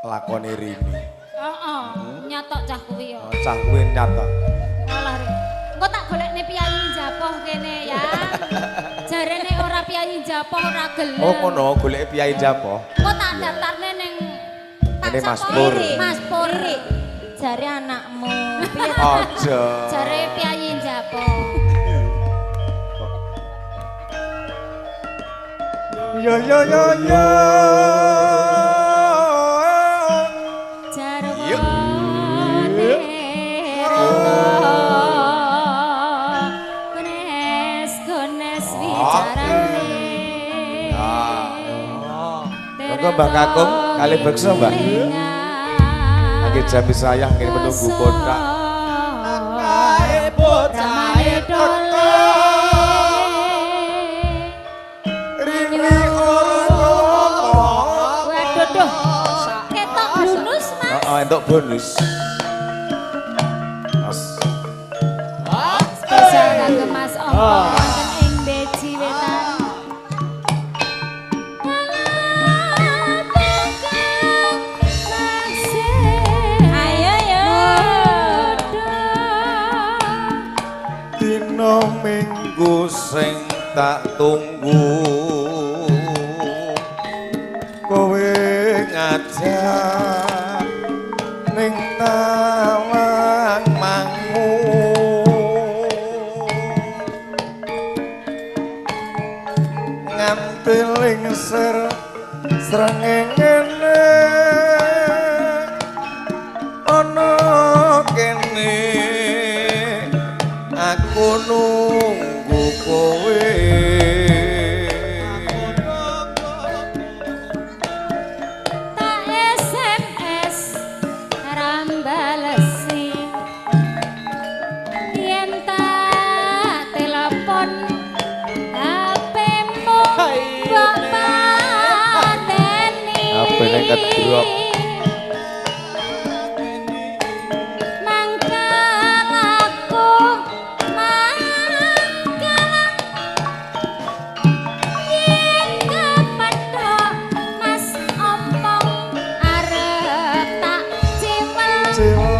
lakoni Rini. Heeh, nyatok cah kuwi yo. Cah kuwi nyatok. Malah engko tak golekne piyayi Japoh kene ya. Jarene ora piyayi Japoh ora gelem. Oh ngono, golek piyayi Japoh. Engko tak daftarne ning Ini Mas Pur. Mas Pur. Jare anakmu. Piye? Aja. Jare piyayi Japoh. Yo yo yo yo. Jarwane gones wicarane. Monggo Mbak Kakung kali beksa Mbak. Lagi jami sayang ingin menunggu kontak. Kae bocahe dole. Rini ora. Waduh duh. Ketok bonus Mas. Heeh, entuk bonus. Mas. Spesial kangge Mas Ompong wonten ing Beji Wetan. Ayo yo. Dino minggu sing tak tunggu kowe ngajak ning tawang mangu nganti lingsir srengenge ana kene aku nunggu kowe Tak SMS rambalesi yen tak telepon HP-mu mbok pateni HP-ne kedrop. Mangkal aku mangkal yen kepethuk Mas Ompong arep tak ciwel ciwel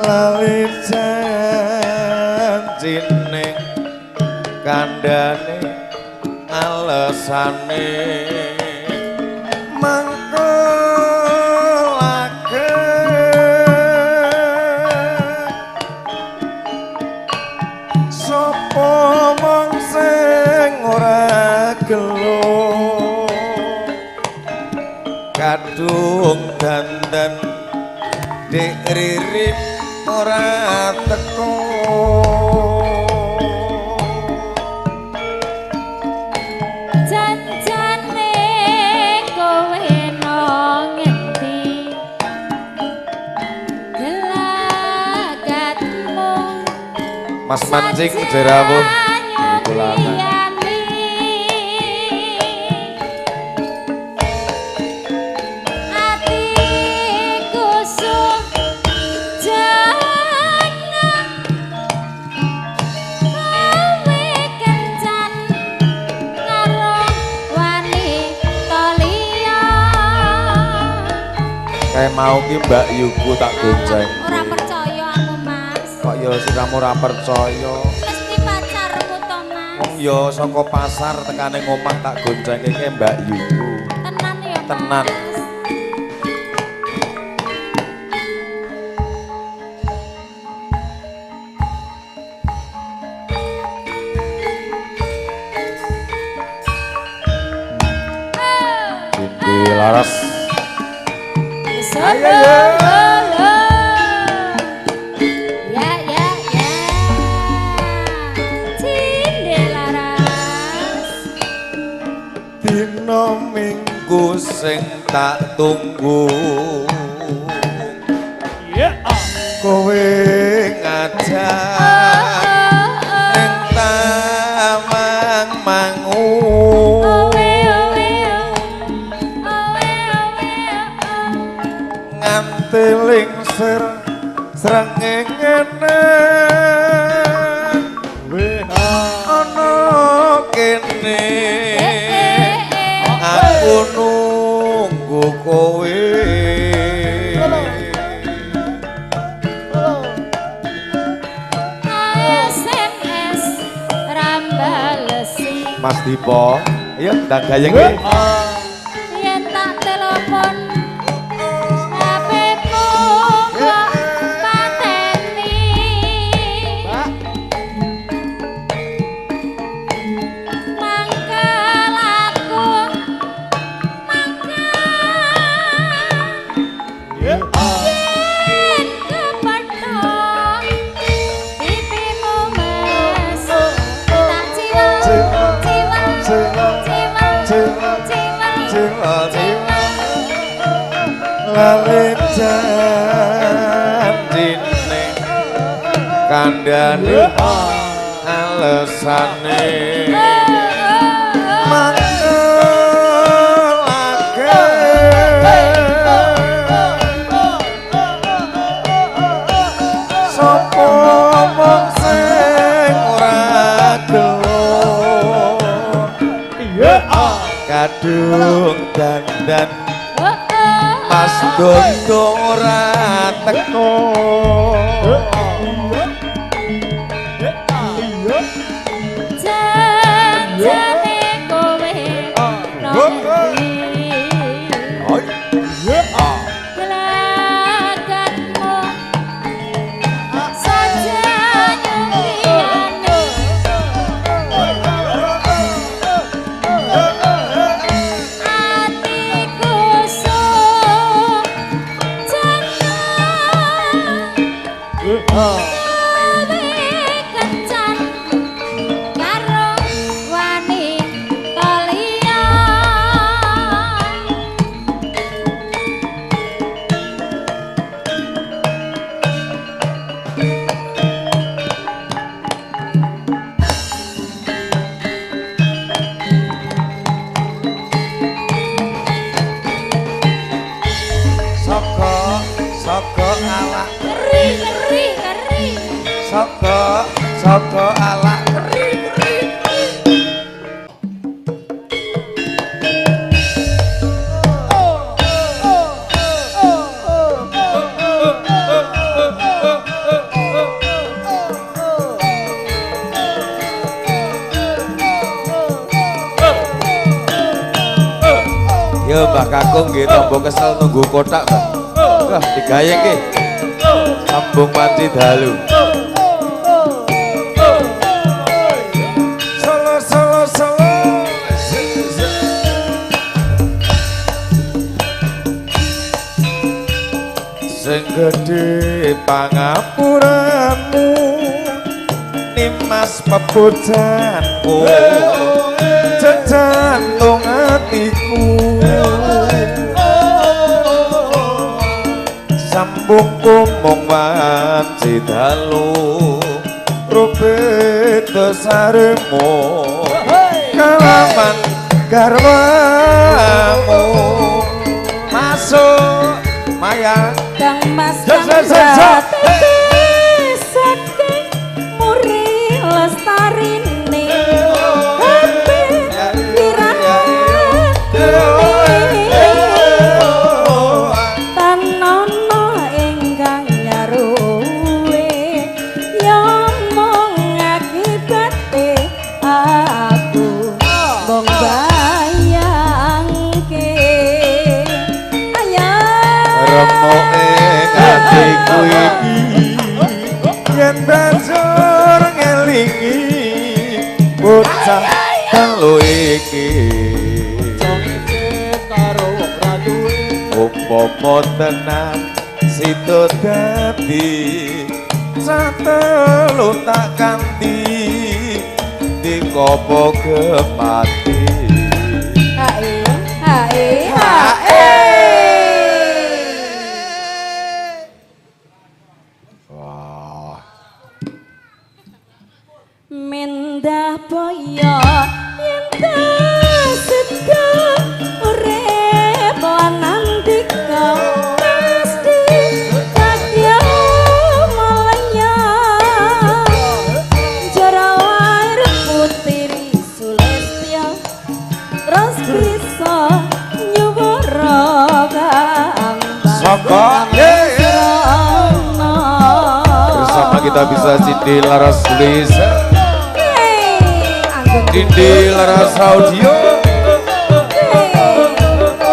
lali janjine kandhane alesane mangko lage sapa mong sing ora gelo kadung dandan Dik Riri ora teko janjane kowe nang ngendi gelagatmu Mas mancing jerawuh tulangan kayak mau ki Mbak Yuku tak gonceng. Ora percaya aku Mas. Kok ya siramu ora percaya. Mesti pacarku to Mas. Wong ya saka pasar tekane ngomah tak goncenge ki Mbak Yuku. Tenan ya Mas. Tenan. Cindy Laras. Ayo ya. Ya ya ya. Cindy Laras. Dino minggu sing tak tunggu kowe ngajak ning taman mangu nganti lingsir srengenge ana kene aku nunggu kowe SMS rambalesi Mas Dipo iya ndang gayeng iki yen tak telepon HP-ku kok pateni mangkel aku yen kepethuk pipimu mas tak ciwang lali janjine kandhane alesane mangelake sapa mung sing ora gelem kadung dandan Mas Dondo ora teko janjane kowe gelagatmu saja nyuwiyane atiku sung jangan kencan karo wani kalian saka alak keri saka alak ya Mbak Kakung nggih tombo kesel nunggu kotak Mbak wah digayeng nggih sambung panci dalu solo sing gedhe pangapuramu nimas pepujanmu jejantung hatiku sambungku mung wanci dalu rupit saremu kalaman garwamu masuk maya Kang Mas Jat. saking muri lestarine hati tanono ingkang nyaruwe yang mung akibate aku mung bayangke remoke atiku iki yen banjur ngelingi bocah telu iki karo wong ra duwe umpama tenan situ dadi satelu tak kanthi dikopo kemati hae mendah boyo yen sedang urip lan andika pasti kadya malaya jara air putih sulestya terus bisa rokok. Bersama kita bisa Cindy Laras Lisa, Cindy Laras Audio,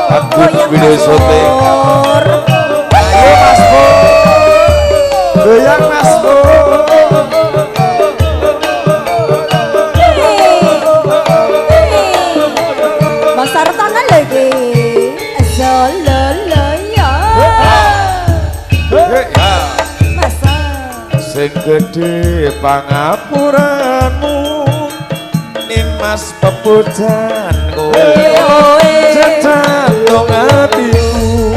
Agung video syuting. Ayo Mas Bo, goyang Mas Bo. Mas Sartana lagi Zololo ya Masa Sing gede pangapuranmu ning Mas pepujanku cecandong hatiku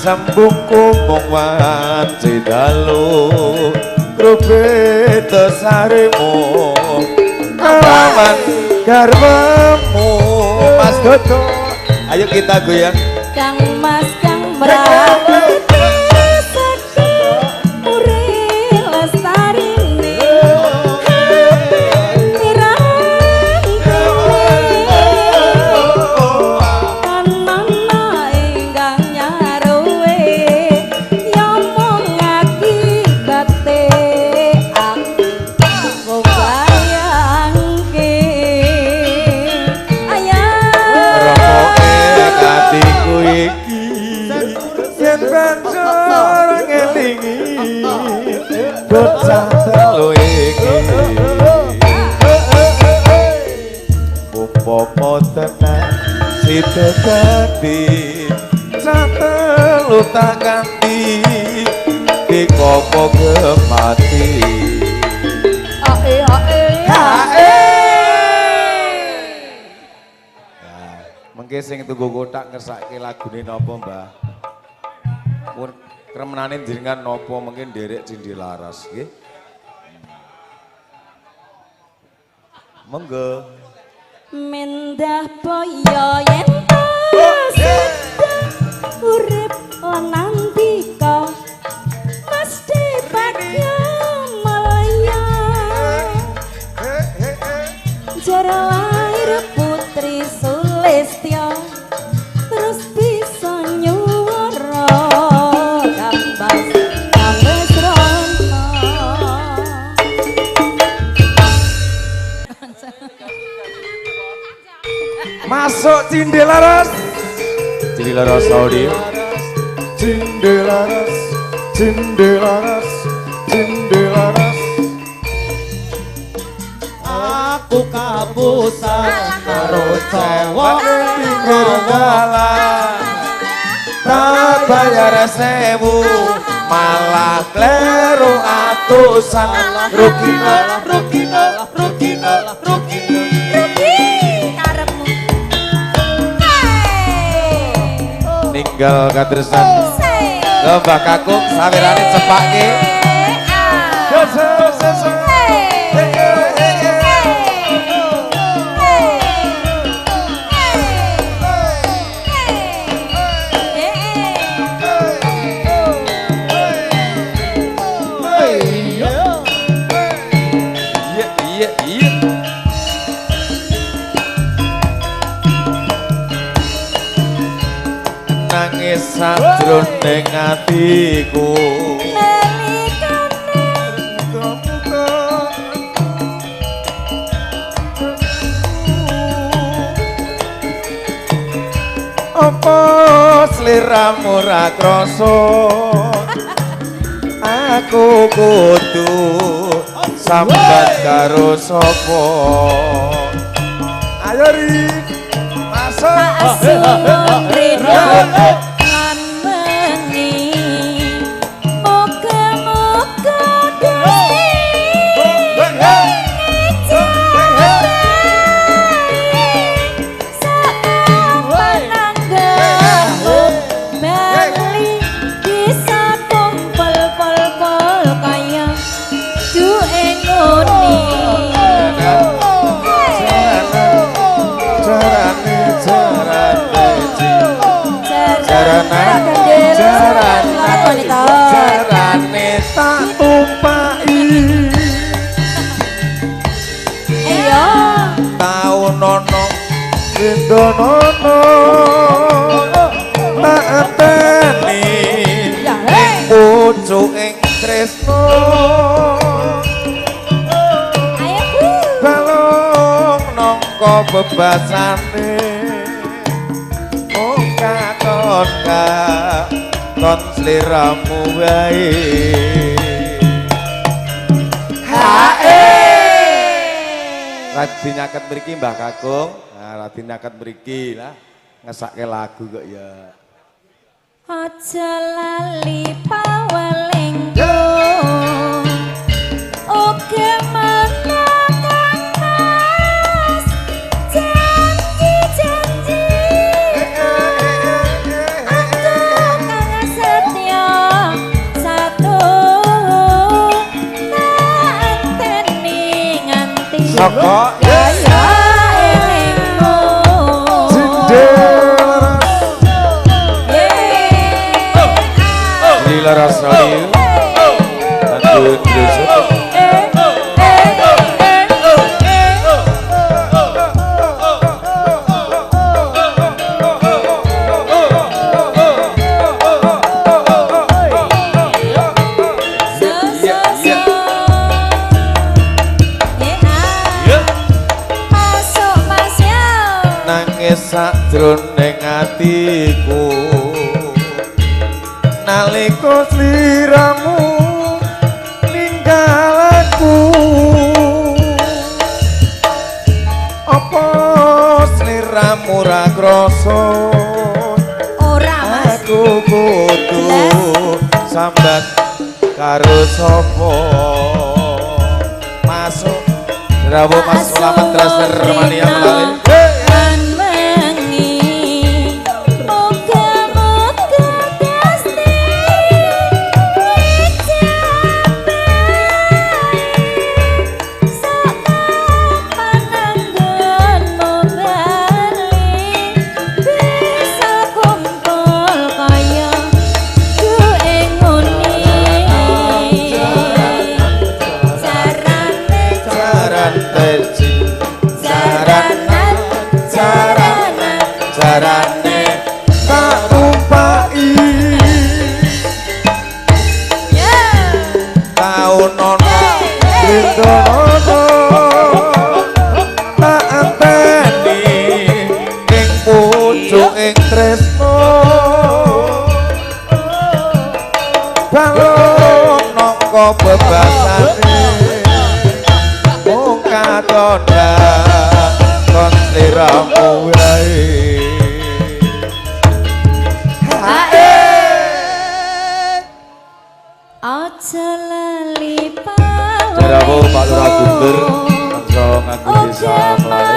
sambungku mung wanci dalu krubeta sarimu kawan garwamu Mas Dodo. Ayo kita goyang Kang Mas Kang Merapi bocah telu iki umpama tenan sida dadi cah telu tak ganti dikopo gemati mengke sing tunggu kotak ngersake lagune napa Mbah pun kremenane jenengan napa mungkin nderek Cindy Laras nggih. Monggo. Mendah boyo yen urip lan nandika mesti bagya malaya jara lahir putri Sulistya terus bisa nyuwara masuk Cindy Laras Audio Cindy Laras aku kabusan karo cewek pinggir dalan tak bayar 1000 malah kleru atusan rugina ninggal katresan Mbah Kakung sawirane cepake nangis sajroning atiku apa sliramu ra krasa aku kudu sambat karo sapa ayo ri masuk jarane tak tumpaki iya tau nono Sindonono tak anteni pucuking tresno balung nangka bebasane mung kakon kakon sliramu wae Radi nyaket mriki Mbah Kakung. Nah, radi nyaket mriki lah ngesake lagu kok ya. Aja lali pawelenggo oke menangkan mas janji-janji aku kang setia satu tak anteni nganti Soko ya elengmu Lila Rasali lanjut besok nangis sakjroning atiku nalika sliramu ninggal aku apa sliramu ra krasa ora mas aku kudu sambat karo sapa masuk rawuh mas selamat traster mania melalui carane tak umpai taun ono Sindonono tak anteni ing pucuking tresno balung nangka bebasane mung katon kon sliramu wae aja lali pawelenggo Jarawuh Pak Lurah Guntur langsung nganggo desa melalui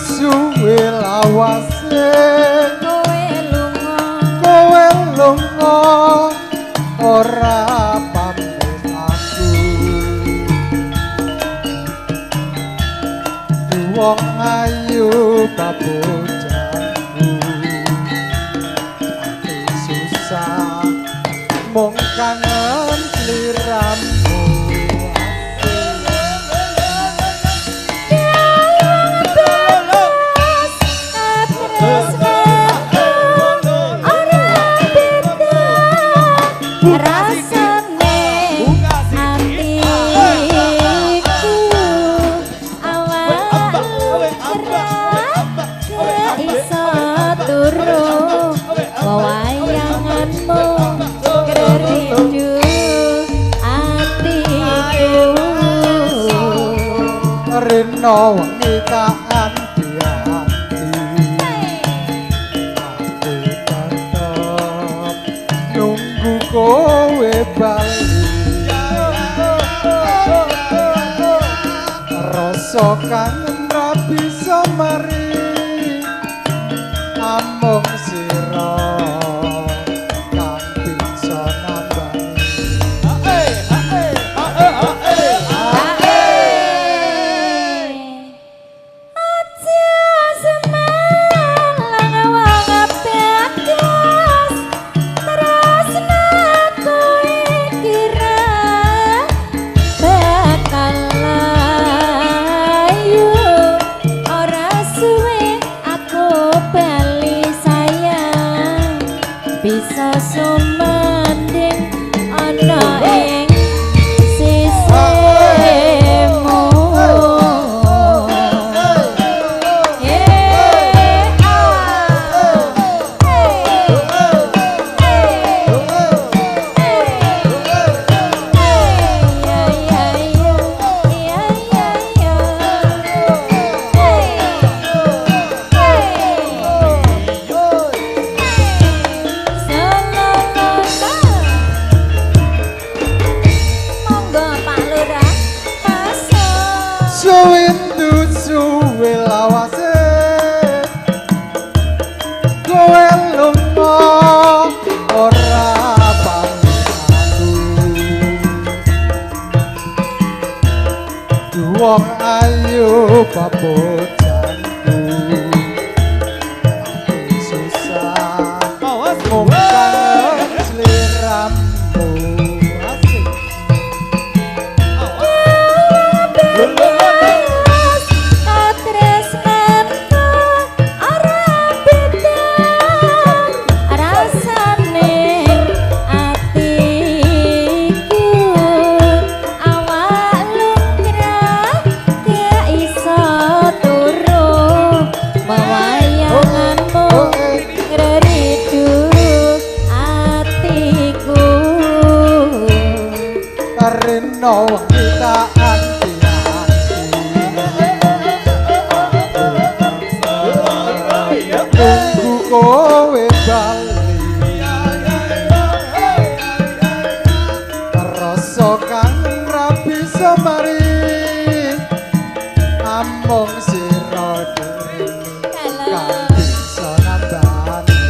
suwe lawase kowe lunga ora pamit aku wong ayu kabojanku ati susah mung kangen sliramu Iso rino wengi tak anti-anti aku tetep nunggu kowe bali rasa kangen ra bisa mari amung sira kang bisa nambani bisa sumanding ana ing sisihmu suwindu suwe lawase kowe lunga ora pamit wong ayu papojanku susah mung kangen sliramu asik rino kita anti-anti tunggu kowe bali rasa kangen ra bisa mari amung sira dhewe kang bisa nambani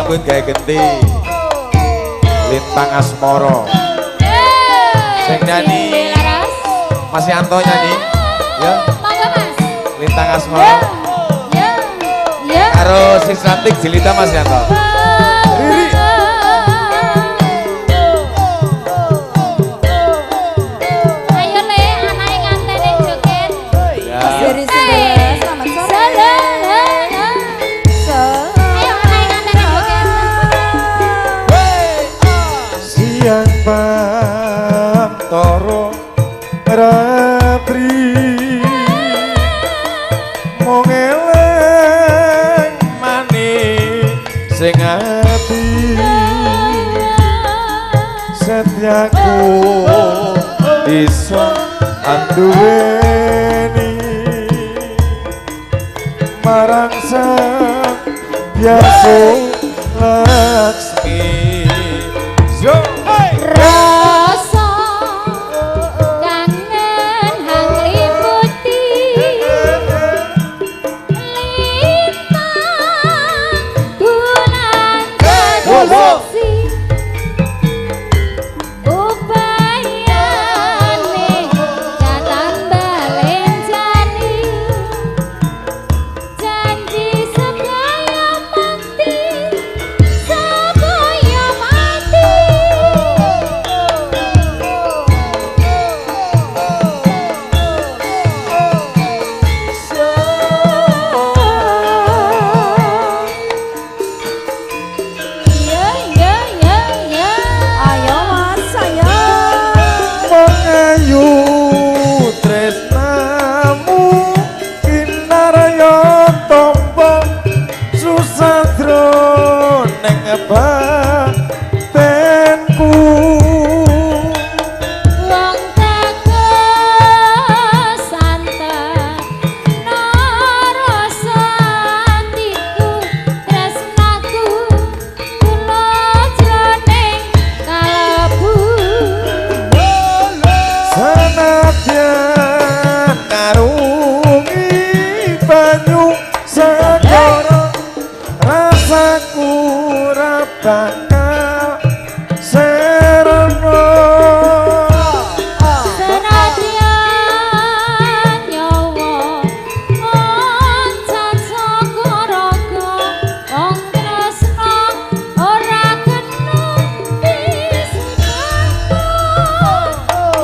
nyambut gawe genti Lintang Asmoro sing nyanyi Mas Yanto nyanyi ya Monggo Mas. Lintang Asmoro karo si cantik Jelita Mas Yanto Riri Ayo le anake ngantene joget ya Selamat sore. Ayo anake ngantene joget siang pantoro ratri mung eleng manis sing ati setyaku iso anduweni marang sang biasa Laksmi Zo rasa kangen hang liputi lintang bulan seksi upayane datang balenjani janji sedaya mati tenku wong teges santen narasa atiku tresnaku kula jroning kalebu senadyan karungi banyu segara rasaku ora bakal serana senadyan nyawa oncat saka raga wong tresna ora kena disinaku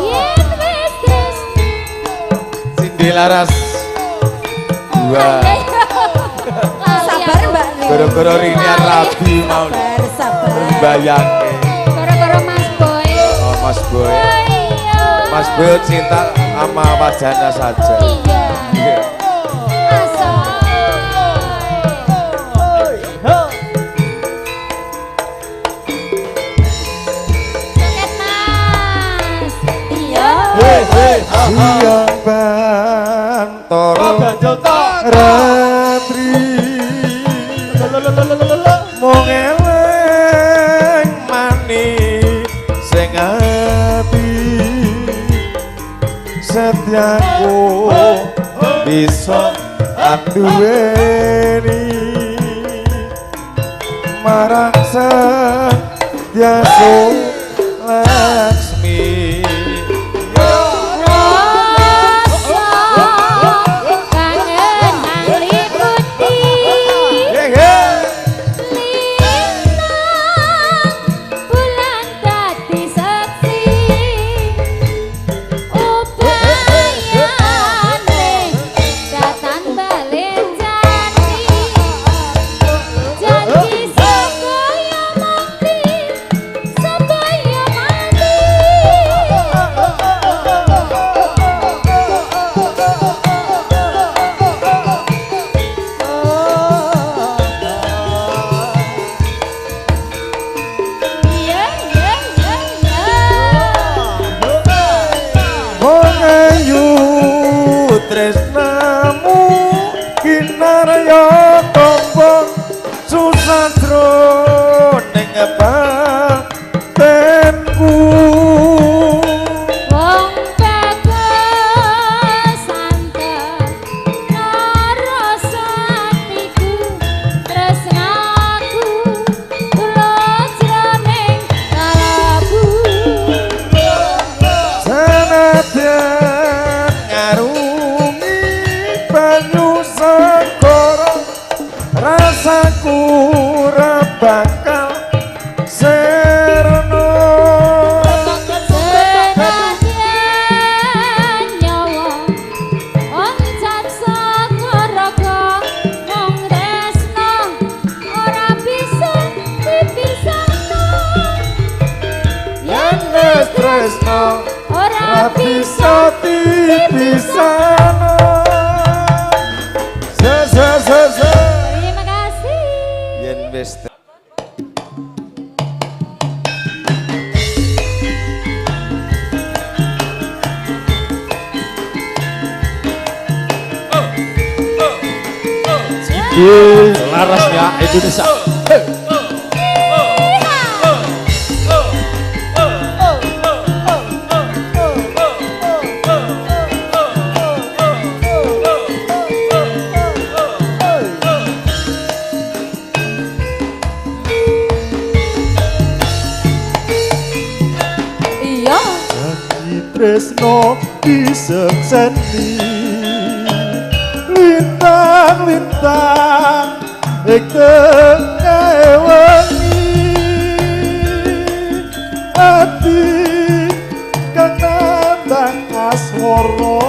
yen wis tresna Cindy Laras dua Sabar Mbak Rini. gara-gara rinian rabi mau Sabar. bayangke gara-gara Mas Boy oh Mas Boy iya Mas Boy cinta sama wajahnya saja iya Iya. asal Joget Mas iya Siang bantoro ratri mung eleng mani sing ati setiaku bisa anduweni marang Setiaso Laksmi rasa kangen ngliputi lintang bulan dadi seksi upayane datan balik janji supaya mati supaya mati iya iya iya iya Mengayu tresnamu kinarya tombo susandro ning batenku wong teges santen narasa atiku tresnaku kula jroning kalebu senadyan ngarungi banyu segara rasaku ora bakal serana senadyan nyawa oncat saka raga mung tresna ora bisa dipisahno yen wis tresno ora ora bisa dipisahno se terima kasih yen wis Larasnya Indonesia. Iya. Janji tresno disekseni lintang-lintang ing tengah wengi ati kang nandang asmara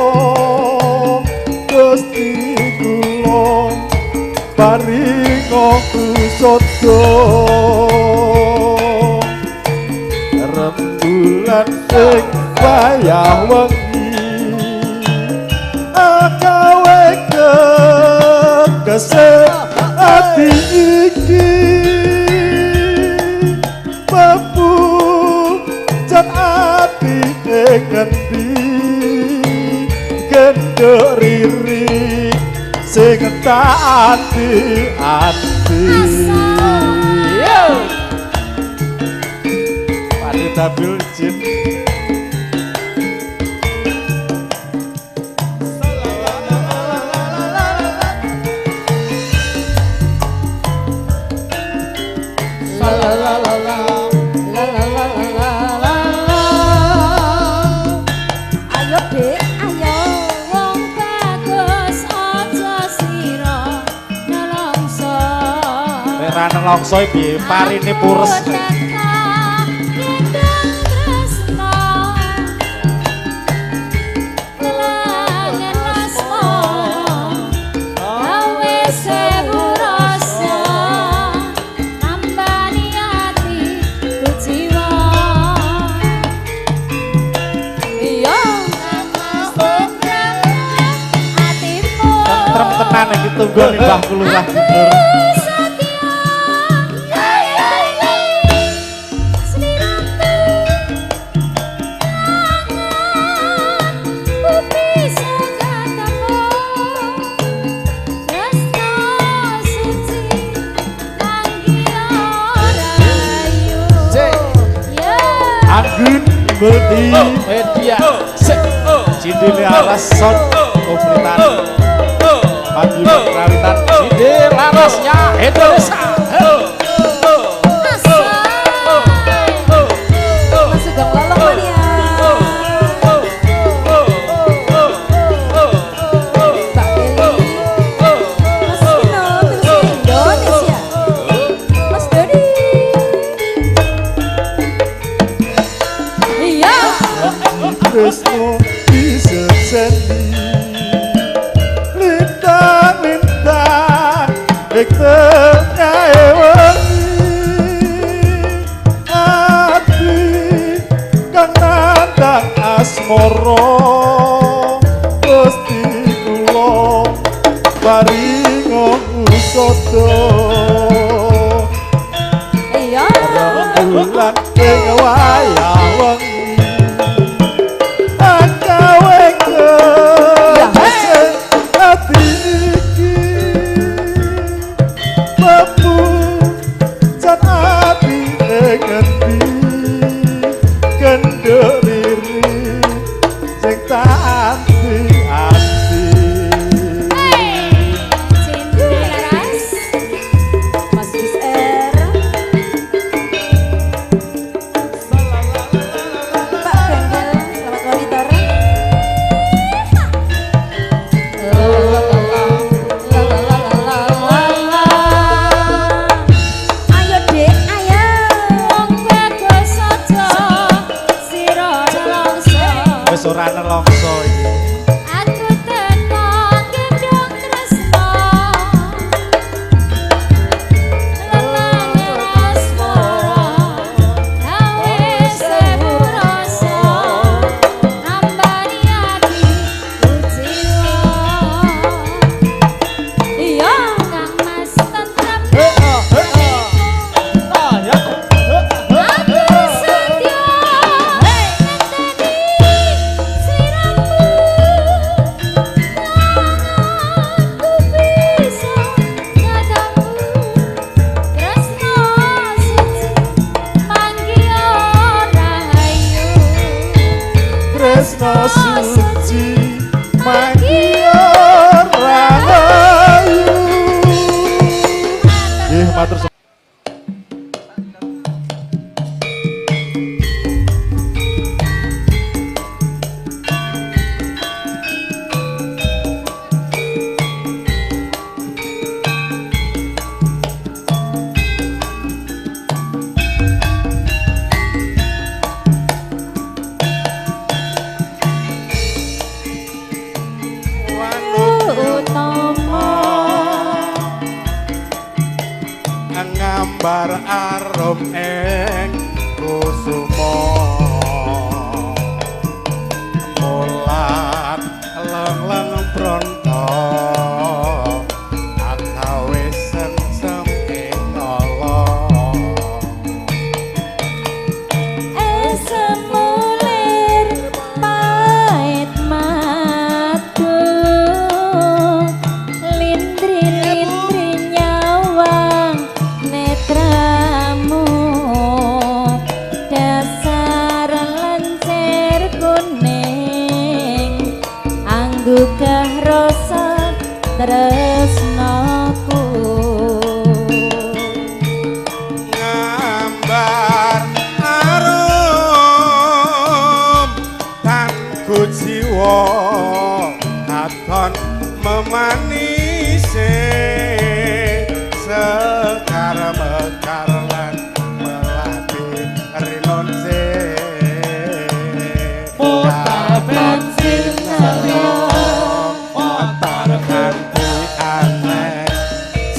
Gusti kula paringa kusada rembulan sing wayah wengi agawe kekesih ati iki cinta ati-ati. Yo. Padi tabil jin. Ayo Dek, ayo. Wong bagus aja sira nelongso. Ora nelongso piye parine pures. Tenan iki tunggu ning Mbah Lurah Bener. Anggun Budi Media Cindile aras son kompletan Pagi Perawitan Cinde larasnya Indonesia. Mas Sugeng Lolong Mania. Mbak Beli. Mas Vino, terus Indonesia. Mas Dodi. Iya. Tresno bisa sendi lintang-lintang ing tengah wengi ati kang nandang asmara Gusti kula paringa usada Iya. bulan ing wayah wengi gawe keseng ati iki mampu jan ati ngendi kendhiri sing tak ati-ati. Mas Gus R. Pak Genggel, selamat monitor. Ayo Dek, ayo. Wis ora nelongso iki. Tresno suci manggiyo rahayu. Nggih matur suwun.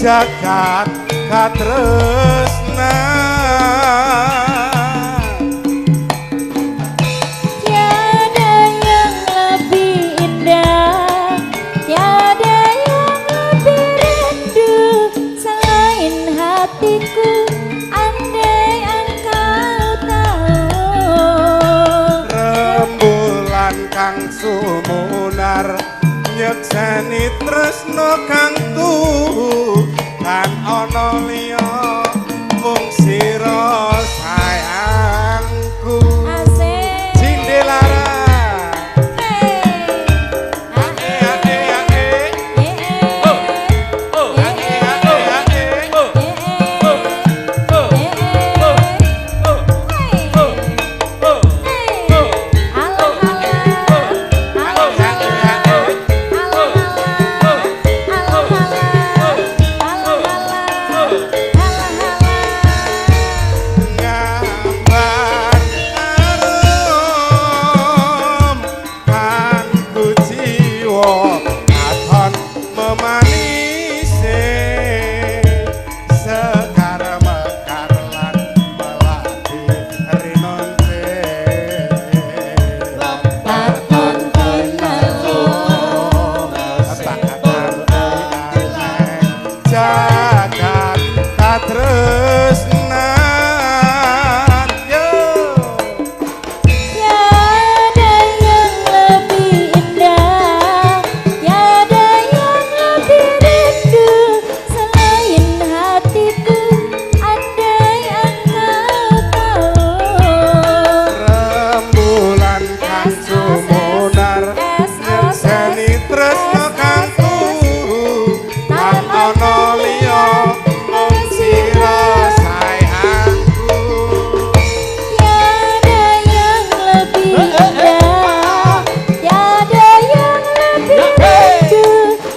jagat katresna Tiada yang lebih indah, tiada yang lebih rindu selain hatiku. Andai engkau tahu, rembulan kang sumunar nyekseni tresno kang tuhu kan ana liya mung sira sayangku. asik. Cindelara gambar arum kan ku jiwa aton memanise sekar mekar lan melati rinonte Taton kenalmu, jagat katresnan yo tiada yang lebih indah, tiada yang lebih rindu selain hatiku. Andai engkau tahu, rembulan kang sumunar nyekseni tresno kang tuhu kan ana liya mung sira sayangku. tiada yang lebih indah, tiada yang lebih rindu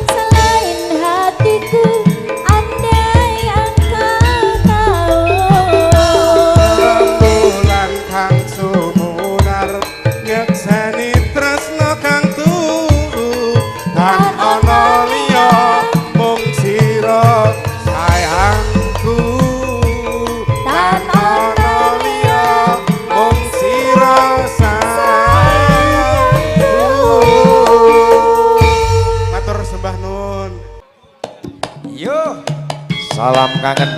selain hatiku. Andai engkau tahu, Rembulan kang sumunar nyekseni tresno kang tuhu kan ana liya mung sira sayangku. Kan ana liya mung sira sayangku. Matur sembah nun. Yo, salam kangen.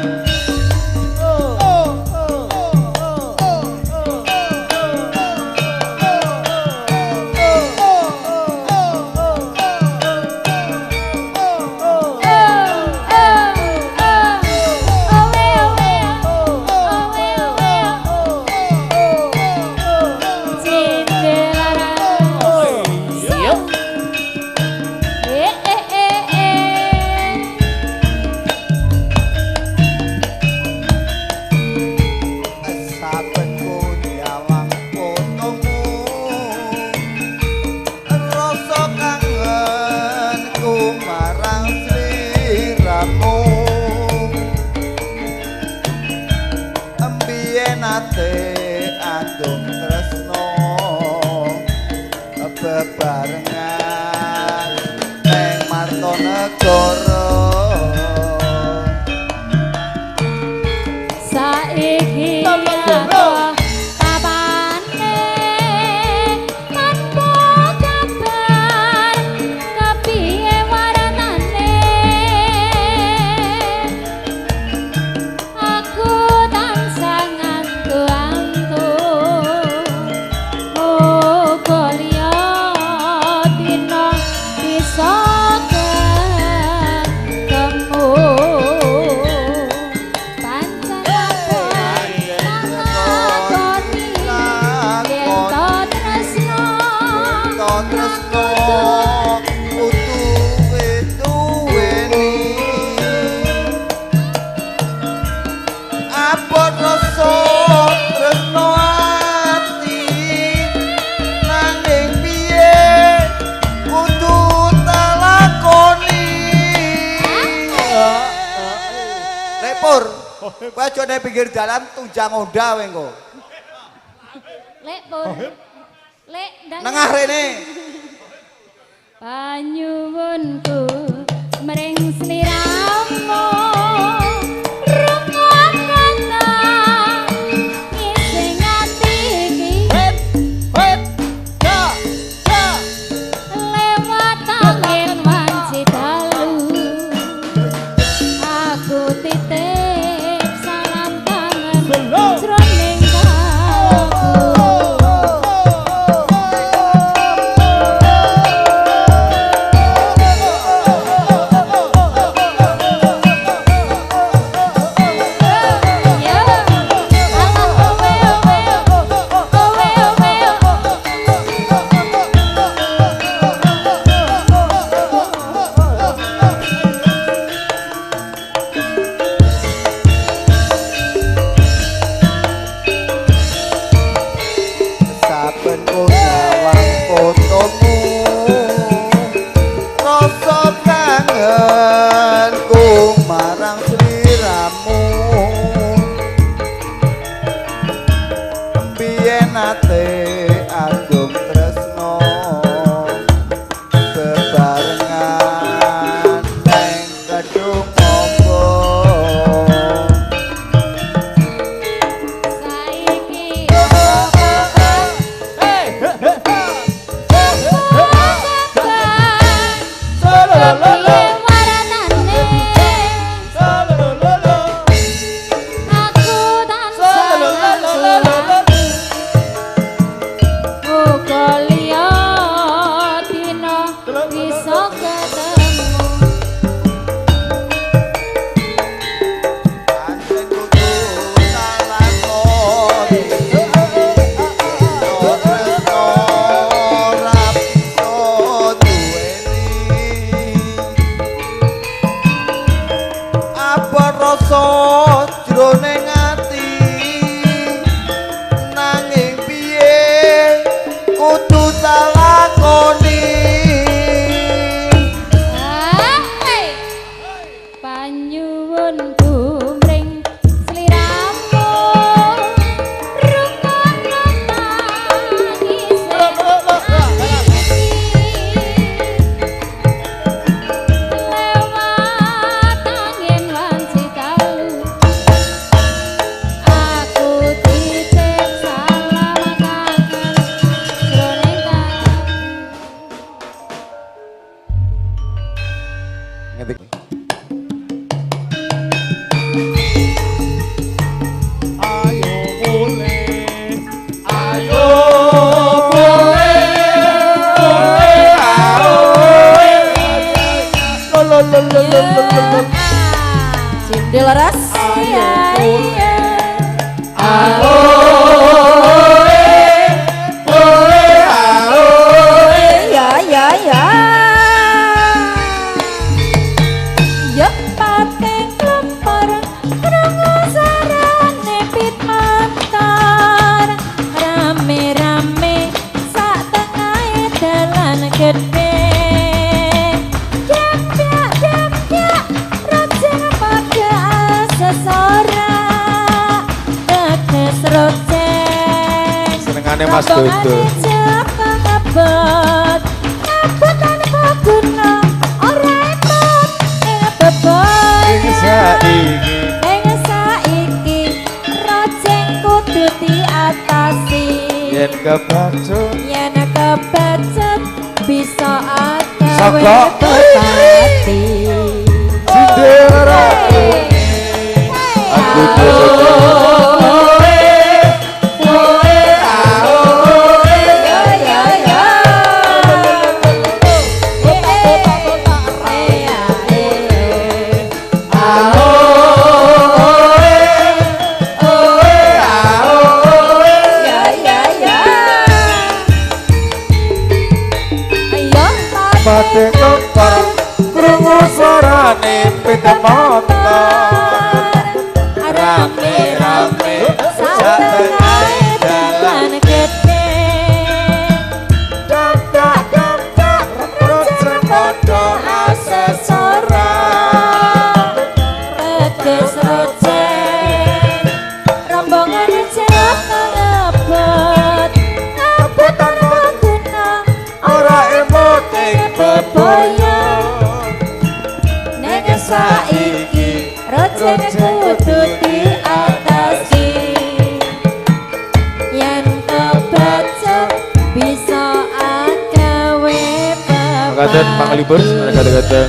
Saben kunyalang fotomu rasa kangenku marang sliramu ambiyen ate adung tresno bebarengan neng Martonegara. Saiki apa kapane tanpa kabar kepiye warnane aku tansah ngantuk-antuk muga liya dina bisa ketemu. Tresno utuhe duweni apa rasa tresno ati nanging piye kudu talakoni. Repur kowe aja nang pinggir dalan tunjang onda kowe engko. Lek pun. Lek ndang Nengah rene. panyuwunku mring sliramu nate agung tresno bebarengan neng kedung opo Saiki piye waranane aku tansah muga liya dina bisa ketemu anjen kudu nalakoni tresno ora bisa duweni apa rasa jroning ati nanging piye kudu talakoni panyuwun kumring sliramu rungono tangise lewat angin wanci dalu aku titip salam kangen jroning Ngetik. Ayo boleh, ayo Cindil rahasia ya ya ya ya pake klempar krungu sarane pit mantar rame-rame sak tengahe dalan gede dempyak rojeng pada sesora tetes rojeng Senengane Mas Dodo. Ngabot ngabotan kaguna ora emot ing bebon ing saiki rojeng kudu diatasi Yen kebacut yen kebacut bisa agawe Saka. pati Sindera aku pate kempar krungu suarane pit motor rame-rame sak tengahe dalan gede dak rojeng padha asesora tetes rojeng rombongan jeruk ngebot ngabotan kaguna ora emot ing beboyo ning saiki rojeng kudu diatasi yen kebacut bisa agawe Kadang panglibur, kadang-kadang